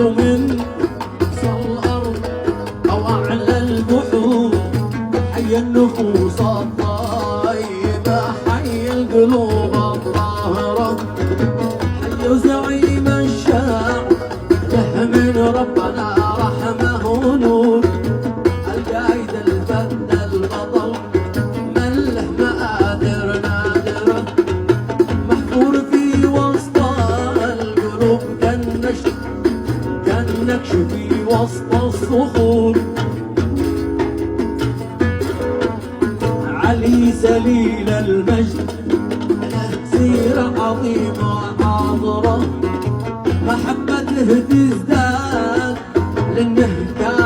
من أقصى الأرض أو أعلى البحور، حي النفوس الطيبة، حي القلوب الطاهرة، حي زعيم الشعب، له من ربنا رحمه ونور، القايد الفن البطل، من له مآثر نادرة، محفور في وسط القلوب كالنكش في وسط الصخور. علي سليل المجد له سيرة عظيمة حاضرة، محبته تزداد لانه كان